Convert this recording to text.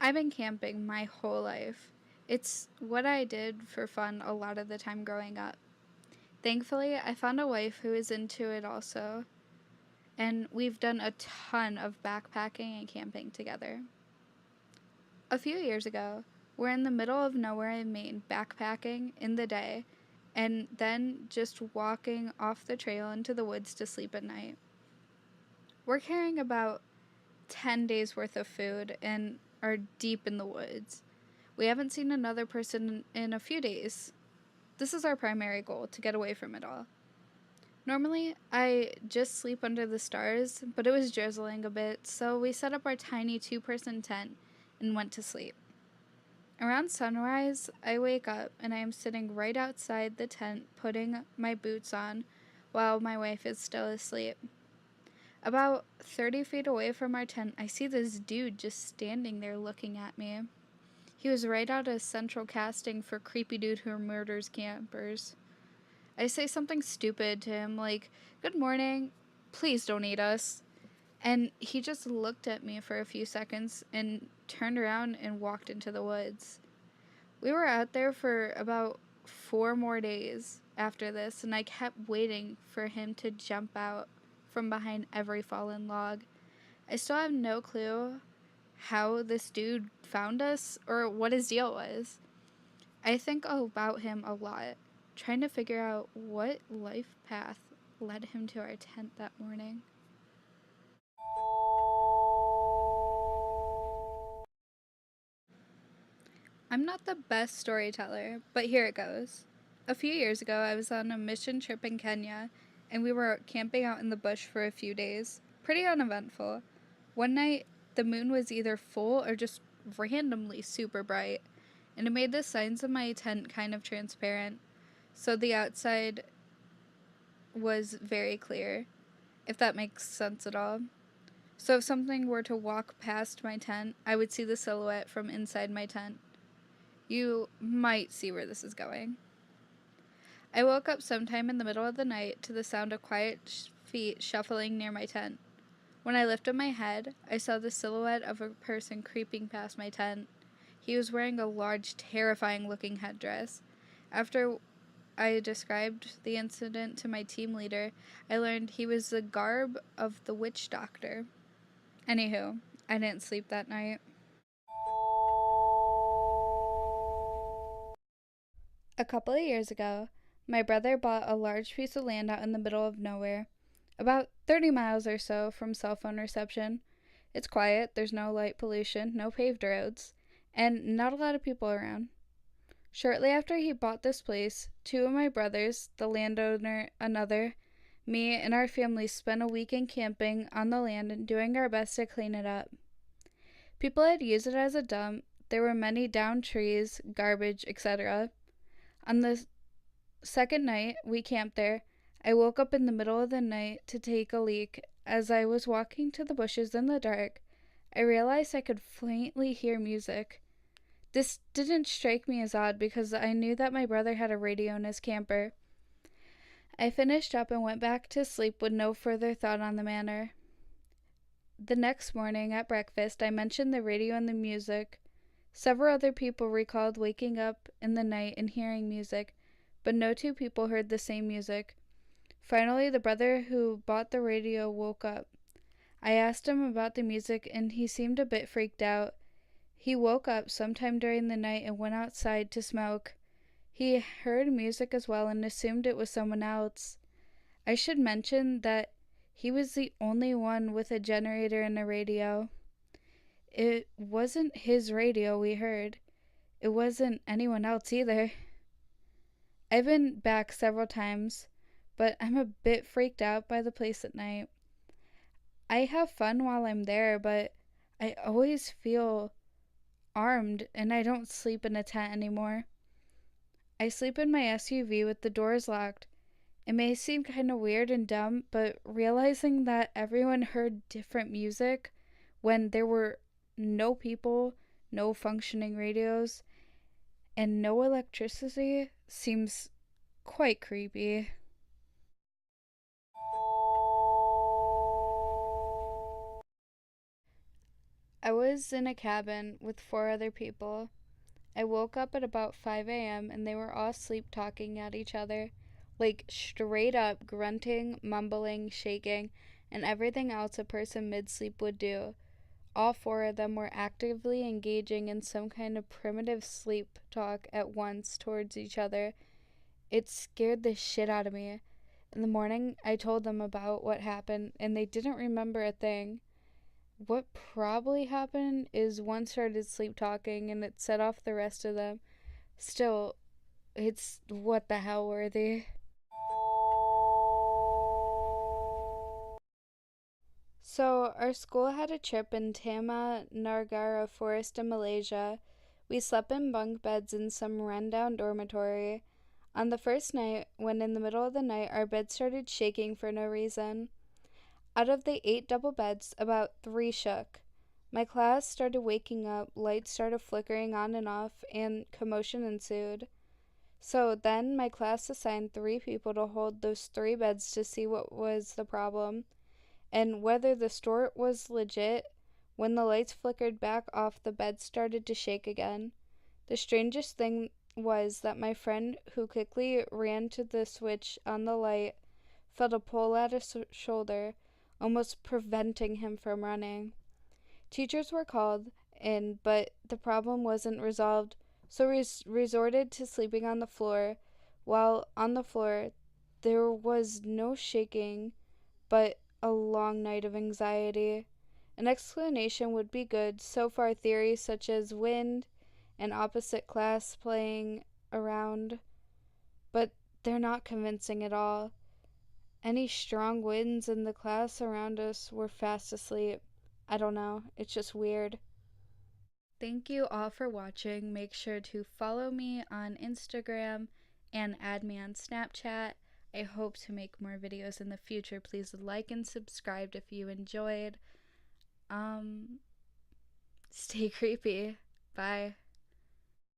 I've been camping my whole life. It's what I did for fun a lot of the time growing up. Thankfully, I found a wife who is into it also, and we've done a ton of backpacking and camping together. A few years ago, we're in the middle of nowhere in Maine backpacking in the day and then just walking off the trail into the woods to sleep at night. We're carrying about 10 days worth of food and are deep in the woods. We haven't seen another person in a few days. This is our primary goal, to get away from it all. Normally, I just sleep under the stars, but it was drizzling a bit, so we set up our tiny two-person tent and went to sleep. Around sunrise, I wake up and I am sitting right outside the tent putting my boots on while my wife is still asleep. About 30 feet away from our tent, I see this dude just standing there looking at me. He was right out of central casting for Creepy Dude Who Murders Campers. I say something stupid to him like, "Good morning, please don't eat us." And he just looked at me for a few seconds and turned around and walked into the woods. We were out there for about 4 more days after this, and I kept waiting for him to jump out from behind every fallen log. I still have no clue how this dude found us or what his deal was. I think about him a lot, trying to figure out what life path led him to our tent that morning. I'm not the best storyteller, but here it goes. A few years ago, I was on a mission trip in Kenya, and we were camping out in the bush for a few days. Pretty uneventful. One night, the moon was either full or just randomly super bright, and it made the signs of my tent kind of transparent, so the outside was very clear, if that makes sense at all. So if something were to walk past my tent, I would see the silhouette from inside my tent. You might see where this is going. I woke up sometime in the middle of the night to the sound of quiet feet shuffling near my tent. When I lifted my head, I saw the silhouette of a person creeping past my tent. He was wearing a large, terrifying-looking headdress. After I described the incident to my team leader, I learned he was the garb of the witch doctor. Anywho, I didn't sleep that night. A couple of years ago, my brother bought a large piece of land out in the middle of nowhere, about 30 miles or so from cell phone reception. It's quiet, there's no light pollution, no paved roads, and not a lot of people around. Shortly after he bought this place, two of my brothers, the landowner, another, me, and our family spent a weekend camping on the land and doing our best to clean it up. People had used it as a dump, there were many downed trees, garbage, etc. On the second night we camped there, I woke up in the middle of the night to take a leak. As I was walking to the bushes in the dark, I realized I could faintly hear music. This didn't strike me as odd because I knew that my brother had a radio in his camper. I finished up and went back to sleep with no further thought on the matter. The next morning at breakfast, I mentioned the radio and the music. Several other people recalled waking up in the night and hearing music, but no two people heard the same music. Finally, the brother who bought the radio woke up. I asked him about the music, and he seemed a bit freaked out. He woke up sometime during the night and went outside to smoke. He heard music as well and assumed it was someone else. I should mention that he was the only one with a generator and a radio. It wasn't his radio we heard. It wasn't anyone else either. I've been back several times, but I'm a bit freaked out by the place at night. I have fun while I'm there, but I always feel armed and I don't sleep in a tent anymore. I sleep in my SUV with the doors locked. It may seem kind of weird and dumb, but realizing that everyone heard different music when there were no people, no functioning radios, and no electricity seems quite creepy. I was in a cabin with 4 other people. I woke up at about 5 a.m. and they were all sleep talking at each other, like straight up grunting, mumbling, shaking, and everything else a person mid sleep would do. All 4 of them were actively engaging in some kind of primitive sleep talk at once towards each other. It scared the shit out of me. In the morning, I told them about what happened, and they didn't remember a thing. What probably happened is one started sleep talking and it set off the rest of them. Still, it's what the hell worthy. So, our school had a trip in Tama Nargara Forest in Malaysia. We slept in bunk beds in some rundown dormitory. On the first night, when in the middle of the night our bed started shaking for no reason, out of the 8 double beds, about 3 shook. My class started waking up, lights started flickering on and off, and commotion ensued. So then my class assigned 3 people to hold those 3 beds to see what was the problem and whether the snort was legit. When the lights flickered back off, the bed started to shake again. The strangest thing was that my friend, who quickly ran to the switch on the light, felt a pull at his shoulder, almost preventing him from running. Teachers were called in, but the problem wasn't resolved, so we resorted to sleeping on the floor. While on the floor, there was no shaking, but a long night of anxiety. An explanation would be good. So far, theories such as wind and opposite class playing around, but they're not convincing at all. Any strong winds in the class around us were fast asleep. I don't know, it's just weird. Thank you all for watching. Make sure to follow me on Instagram and add me on Snapchat. I hope to make more videos in the future. Please like and subscribe if you enjoyed. Stay creepy. Bye.